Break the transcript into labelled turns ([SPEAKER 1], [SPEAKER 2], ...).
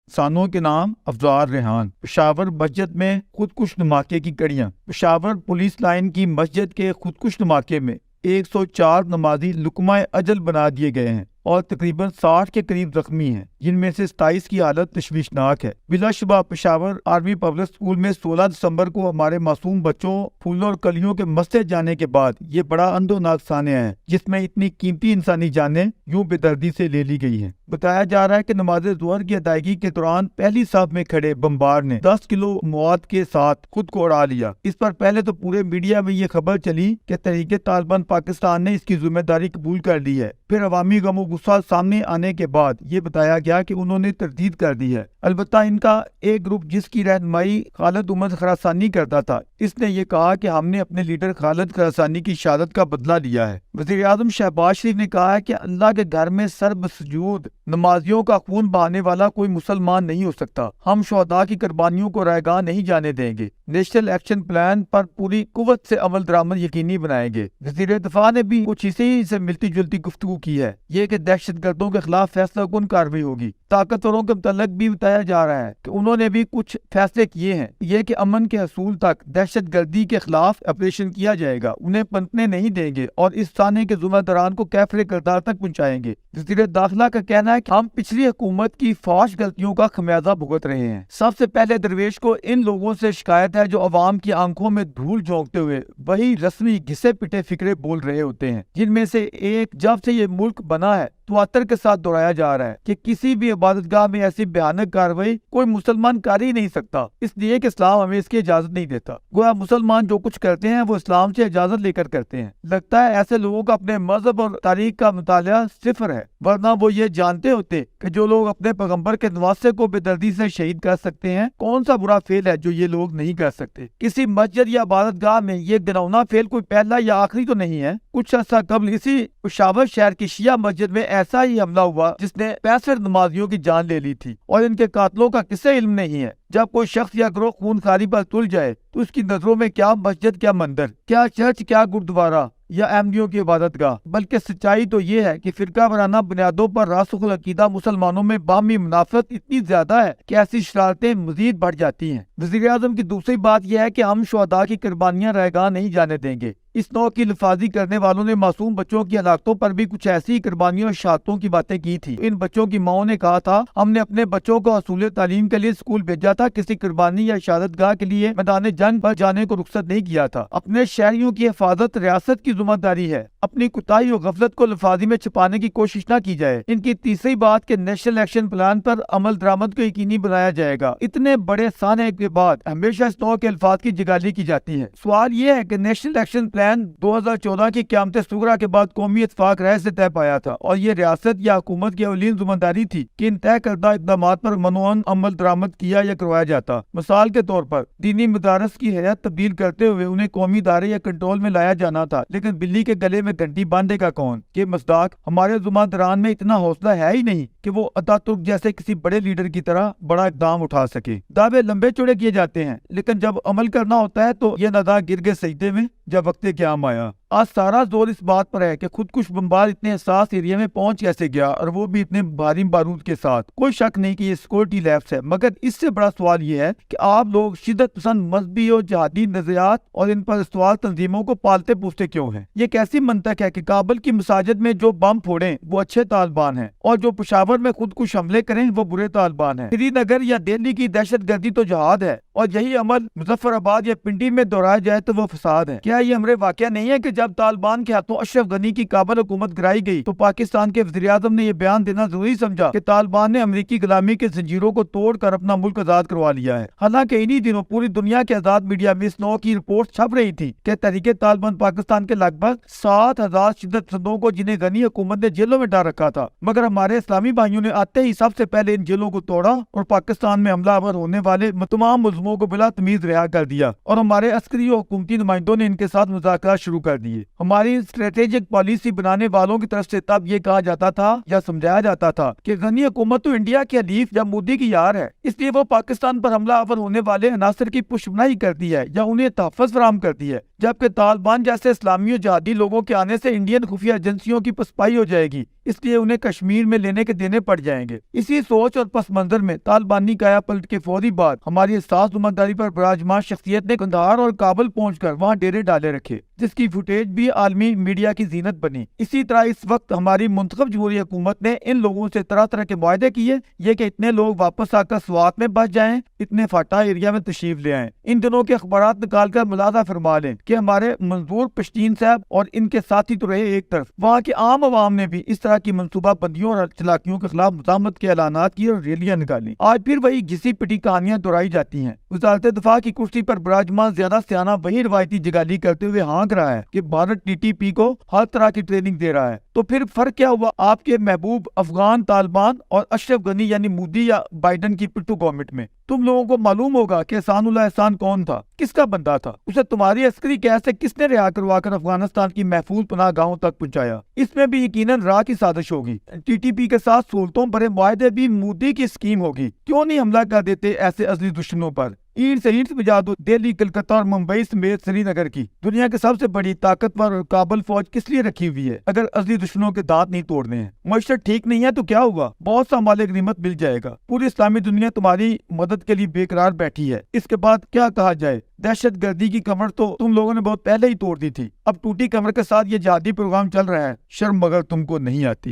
[SPEAKER 1] سانوں کے نام افزار ریحان۔ پشاور مسجد میں خودکش دھماکے کی کڑیاں۔ پشاور پولیس لائن کی مسجد کے خودکش دھماکے میں 104 نمازی لقمہ اجل بنا دیے گئے ہیں اور تقریباً 60 کے قریب زخمی ہیں، جن میں سے 27 کی حالت تشویشناک ہے۔ بلا شبہ پشاور آرمی پبلک اسکول میں 16 دسمبر کو ہمارے معصوم بچوں پھولوں اور کلیوں کے مستے جانے کے بعد یہ بڑا اندھوناک سانحہ ہے، جس میں اتنی قیمتی انسانی جانیں یوں بے دردی سے لے لی گئی ہیں۔ بتایا جا رہا ہے کہ نماز ظہر کی ادائیگی کے دوران پہلی صف میں کھڑے بمبار نے 10 کلو مواد کے ساتھ خود کو اڑا لیا۔ اس پر پہلے تو پورے میڈیا میں یہ خبر چلی کہ تحریک طالبان پاکستان نے اس کی ذمہ داری قبول کر لی ہے۔ پھر عوامی غم و غصہ سامنے آنے کے بعد یہ بتایا گیا کہ انہوں نے تردید کر دی ہے۔ البتہ ان کا ایک گروپ جس کی رہنمائی خالد عمر خراسانی کرتا تھا، اس نے یہ کہا کہ ہم نے اپنے لیڈر خالد خراسانی کی شہادت کا بدلہ لیا ہے۔ وزیر اعظم شہباز شریف نے کہا ہے کہ اللہ کے گھر میں سر بسجود نمازیوں کا خون بہانے والا کوئی مسلمان نہیں ہو سکتا۔ ہم شہداء کی قربانیوں کو رائیگاں نہیں جانے دیں گے۔ نیشنل ایکشن پلان پر پوری قوت سے عمل درآمد یقینی بنائیں گے۔ وزیر دفاع نے بھی کچھ اسی سے ملتی جلتی گفتگو کی ہے، یہ کہ دہشت گردوں کے خلاف فیصلہ کن کارروائی ہوگی۔ طاقتوروں کے متعلق بھی بتایا جا رہا ہے کہ انہوں نے بھی کچھ فیصلے کیے ہیں، یہ کہ امن کے حصول تک دہشت گردی کے خلاف آپریشن کیا جائے گا، انہیں پنپنے نہیں دیں گے اور اس سانحے کے ذمہ داران کو کیفر کردار تک پہنچائیں گے۔ وزیر داخلہ کا کہنا ہے کہ ہم پچھلی حکومت کی فحش غلطیوں کا خمیازہ بھگت رہے ہیں۔ سب سے پہلے درویش کو ان لوگوں سے شکایت ہے جو عوام کی آنکھوں میں دھول جھونکتے ہوئے وہی رسمی گھسے پٹے فکرے بول رہے ہوتے ہیں، جن میں سے ایک جب سے یہ ملک بنا ہے تواتر کے ساتھ دہرایا جا رہا ہے کہ کسی بھی عبادت گاہ میں ایسی بھیانک کارروائی کوئی مسلمان کر ہی نہیں سکتا، اس لیے کہ اسلام ہمیں اس کی اجازت نہیں دیتا۔ گویا مسلمان جو کچھ کرتے ہیں وہ اسلام سے اجازت لے کر کرتے ہیں۔ لگتا ہے ایسے لوگوں کا اپنے مذہب اور تاریخ کا مطالعہ صفر ہے، ورنہ وہ یہ جانتے ہوتے کہ جو لوگ اپنے پیغمبر کے نواسے کو بے دردی سے شہید کر سکتے ہیں، کون سا برا فعل ہے جو یہ لوگ نہیں کر سکتے۔ کسی مسجد یا عبادت گاہ میں یہ گناؤنا فعل کوئی پہلا یا آخری تو نہیں ہے۔ کچھ عرصہ قبل اسی پشاور شہر کی شیعہ مسجد میں ایسا ہی حملہ ہوا جس نے 65 نمازیوں کی جان لے لی تھی، اور ان کے قاتلوں کا کسے علم نہیں ہے۔ جب کوئی شخص یا گروہ خون خاری پر تل جائے تو اس کی نظروں میں کیا مسجد، کیا مندر، کیا چرچ، کیا گردوارہ یا احمدیوں کی عبادت گاہ، بلکہ سچائی تو یہ ہے کہ فرقہ وارانہ بنیادوں پر راسخ العقیدہ مسلمانوں میں باہمی منافرت اتنی زیادہ ہے کہ ایسی شرارتیں مزید بڑھ جاتی ہیں۔ وزیر اعظم کی دوسری بات یہ ہے کہ ہم شہداء کی قربانیاں رائیگاں نہیں جانے دیں گے۔ اس نوع کی لفاظی کرنے والوں نے معصوم بچوں کی ہلاکتوں پر بھی کچھ ایسی قربانیوں اور شہادتوں کی باتیں کی تھی۔ ان بچوں کی ماؤں نے کہا تھا، ہم نے اپنے بچوں کو حصول تعلیم کے لیے اسکول بھیجا تھا، کسی قربانی یا شہادت گاہ کے لیے میدان جنگ پر جانے کو رخصت نہیں کیا تھا۔ اپنے شہریوں کی حفاظت ریاست کی ذمہ داری ہے، اپنی کوتاہی اور غفلت کو لفاظی میں چھپانے کی کوشش نہ کی جائے۔ ان کی تیسری بات کہ نیشنل ایکشن پلان پر عمل درآمد کو یقینی بنایا جائے گا۔ اتنے بڑے سانحے کے بعد ہمیشہ اس نوع کے الفاظ کی جگالی کی جاتی ہے۔ سوال یہ ہے کہ نیشنل ایکشن پلان 2014 کی قیامت صغریٰ کے بعد قومی اتفاق رائے سے طے پایا تھا، اور یہ ریاست یا حکومت کی اولین ذمہ داری تھی کہ ان طے کردہ اقدامات پر منوعاً عمل درآمد کیا یا کروایا جاتا۔ مثال کے طور پر دینی مدارس کی حیت تبدیل کرتے ہوئے انہیں قومی ادارے یا کنٹرول میں لایا جانا تھا، لیکن بلی کے گلے میں گھنٹی باندھے گا کون؟ یہ مصداق ہمارے ذمہ داران میں اتنا حوصلہ ہے ہی نہیں کہ وہ عطا ترک جیسے کسی بڑے لیڈر کی طرح بڑا اقدام اٹھا سکے۔ دعوے لمبے چوڑے کیے جاتے ہیں، لیکن جب عمل کرنا ہوتا ہے تو یہ ندا گر گئے سجدے میں جب وقت قیام آیا۔ آج سارا زور اس بات پر ہے کہ خودکش بمبار اتنے حساس ایریا میں پہنچ کیسے گیا، اور وہ بھی اتنے بھاری بارود کے ساتھ۔ کوئی شک نہیں کہ یہ سیکورٹی لیپس ہے، مگر اس سے بڑا سوال یہ ہے کہ آپ لوگ شدت پسند مذہبی اور جہادی نظریات اور ان پر استوار تنظیموں کو پالتے پوستے کیوں ہیں؟ یہ کیسی منطق ہے کہ کابل کی مساجد میں جو بم پھوڑیں وہ اچھے طالبان ہیں، اور جو پشاور میں خودکش حملے کریں وہ برے طالبان ہیں؟ سری نگر یا دہلی کی دہشت گردی تو جہاد ہے، اور یہی عمل مظفر آباد یا پنڈی میں دہرایا جائے تو وہ فساد ہے۔ کیا یہ امر واقعہ نہیں ہے کہ جب طالبان کے ہاتھوں اشرف غنی کی کابل حکومت گرائی گئی تو پاکستان کے وزیر اعظم نے یہ بیان دینا ضروری سمجھا کہ طالبان نے امریکی غلامی کے زنجیروں کو توڑ کر اپنا ملک آزاد کروا لیا ہے؟ حالانکہ انہی دنوں پوری دنیا کے آزاد میڈیا میں اس نوع کی رپورٹ چھپ رہی تھی کہ تحریک طالبان پاکستان کے لگ بھگ 7,000 شدت پسندوں کو جنہیں غنی حکومت نے جیلوں میں ڈال رکھا تھا، مگر ہمارے اسلامی بھائیوں نے آتے ہی سب سے پہلے ان جیلوں کو توڑا اور پاکستان میں حملہ آور ہونے والے تمام ملزموں کو بلا تمیز رہا کر دیا، اور ہمارے عسکری اور حکومتی نمائندوں نے ان کے ساتھ مذاکرات شروع کر دی۔ لیے۔ ہماری اسٹریٹجک پالیسی بنانے والوں کی طرف سے تب یہ کہا جاتا تھا یا سمجھایا جاتا تھا کہ غنی حکومت تو انڈیا کی حلیف یا مودی کی یار ہے، اس لیے وہ پاکستان پر حملہ آور ہونے والے عناصر کی پشمنائی کرتی ہے یا انہیں تحفظ فراہم کرتی ہے، جبکہ طالبان جیسے اسلامی و جہادی لوگوں کے آنے سے انڈین خفیہ ایجنسیوں کی پسپائی ہو جائے گی، اس لیے انہیں کشمیر میں لینے کے دینے پڑ جائیں گے۔ اسی سوچ اور پس منظر میں طالبانی قیا پلٹ کے فوری بعد ہماری احساس ذمہ پر براجمان شخصیت نے قندھار اور کابل پہنچ کر وہاں ڈیرے ڈالے رکھے، جس کی فوٹیج بھی عالمی میڈیا کی زینت بنی۔ اسی طرح اس وقت ہماری منتخب جمہوری حکومت نے ان لوگوں سے طرح طرح کے معاہدے کیے، یہ کہ اتنے لوگ واپس آ کر سوات میں بچ جائیں، اتنے فاٹا ایریا میں تشریف لے آئیں۔ ان دنوں کے اخبارات نکال کر ملاحظہ فرما لیں کہ ہمارے منظور پشتین صاحب اور ان کے ساتھی تو رہے ایک طرف، وہاں کے عام عوام نے بھی اس طرح کی منصوبہ بندیوں اور چلاکیوں کے خلاف مزاحمت کے اعلانات کیے اور ریلیاں نکالی۔ آج پھر وہی گھسی پٹی کہانیاں دہرائی جاتی ہیں۔ وزارت دفاع کی کرسی پر براجمان زیادہ سیانہ وہی روایتی جگالی کرتے ہوئے ہانک رہا ہے کہ بھارت ٹی ٹی پی کو ہر طرح کی ٹریننگ دے رہا ہے، تو پھر فرق کیا ہوا آپ کے محبوب افغان طالبان اور اشرف غنی یعنی مودی یا بائیڈن کی پٹھو گورنمنٹ میں؟ تم لوگوں کو معلوم ہوگا کہ احسان اللہ احسان کون تھا، کس کا بندہ تھا، اسے تمہاری عسکری قید سے کس نے رہا کروا کر افغانستان کی محفوظ پناہ گاہوں تک پہنچایا۔ اس میں بھی یقیناً راہ کی سازش ہوگی، ٹی ٹی پی کے ساتھ سہولتوں بھرے معاہدے بھی مودی کی اسکیم ہوگی۔ کیوں نہیں حملہ کر دیتے ایسے ازلی دشمنوں پر؟ اینٹ سے اینٹ بجا دو دہلی، کلکتہ اور ممبئی سمیت سری نگر کی دنیا کے سب سے بڑی طاقتور اور قابل فوج کس لیے رکھی ہوئی ہے اگر ازلی دشمنوں کے دانت نہیں توڑنے ہیں؟ معیشت ٹھیک نہیں ہے تو کیا ہوا، بہت سا مال غنیمت مل جائے گا، پوری اسلامی دنیا تمہاری مدد کے لیے بے قرار بیٹھی ہے، اس کے بعد کیا کہا جائے؟ دہشت گردی کی کمر تو تم لوگوں نے بہت پہلے ہی توڑ دی تھی، اب ٹوٹی کمر کے ساتھ یہ جہادی پروگرام چل رہا ہے، شرم مگر تم کو نہیں آتی۔